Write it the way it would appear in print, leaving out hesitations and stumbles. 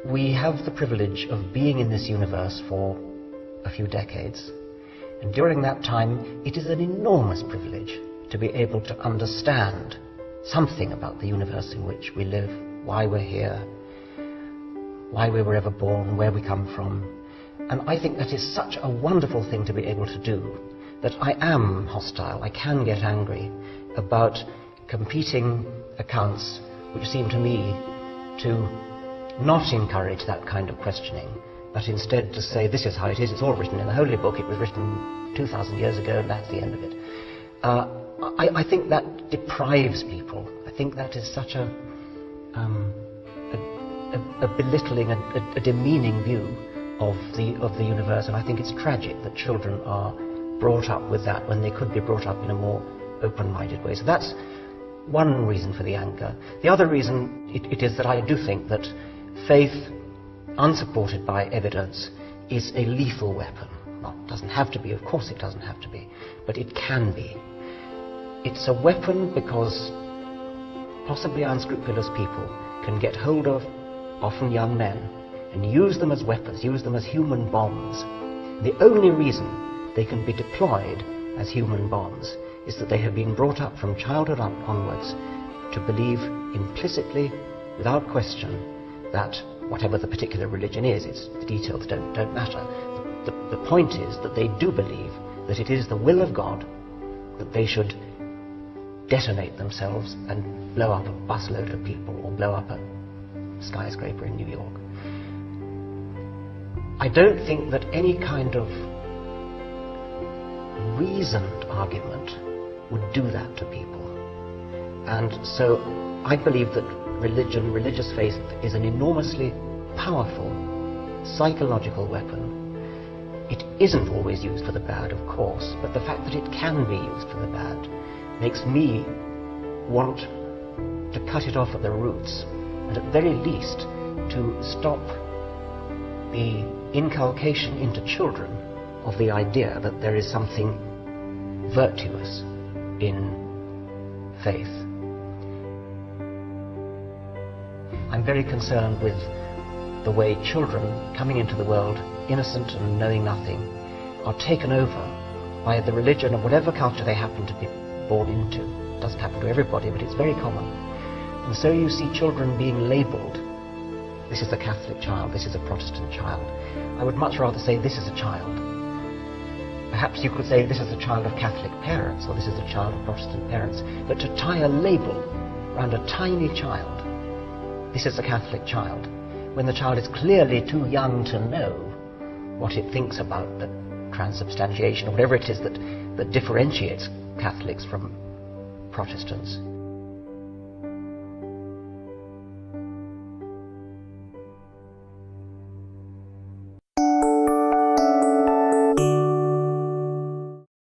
We have the privilege of being in this universe for a few decades, and during that time it is an enormous privilege to be able to understand something about the universe in which we live, why we're here, why we were ever born, where we come from. And I think that is such a wonderful thing to be able to do, that I am hostile, I can get angry about competing accounts which seem to me to not encourage that kind of questioning, but instead to say, this is how it is, it's all written in the Holy Book, it was written 2,000 years ago, and that's the end of it. I think that deprives people. I think that is such a belittling, a demeaning view of the universe, and I think it's tragic that children are brought up with that when they could be brought up in a more open-minded way. So that's one reason for the anger. The other reason it is that I do think that faith, unsupported by evidence, is a lethal weapon. Well, it doesn't have to be, of course it doesn't have to be, but it can be. It's a weapon because possibly unscrupulous people can get hold of often young men and use them as weapons, use them as human bombs. The only reason they can be deployed as human bombs is that they have been brought up from childhood onwards to believe implicitly, without question, that whatever the particular religion is, the details don't matter. The point is that they do believe that it is the will of God that they should detonate themselves and blow up a busload of people or blow up a skyscraper in New York. I don't think that any kind of reasoned argument would do that to people. And so I believe that religion, religious faith, is an enormously powerful psychological weapon. It isn't always used for the bad, of course, but the fact that it can be used for the bad makes me want to cut it off at the roots, and at very least to stop the inculcation into children of the idea that there is something virtuous in faith. I'm very concerned with the way children coming into the world innocent and knowing nothing are taken over by the religion of whatever culture they happen to be born into. It doesn't happen to everybody, but it's very common. And so you see children being labelled. This is a Catholic child, this is a Protestant child. I would much rather say this is a child. Perhaps you could say this is a child of Catholic parents, or this is a child of Protestant parents. But to tie a label around a tiny child, this is a Catholic child, when the child is clearly too young to know what it thinks about the transubstantiation, or whatever it is that differentiates Catholics from Protestants.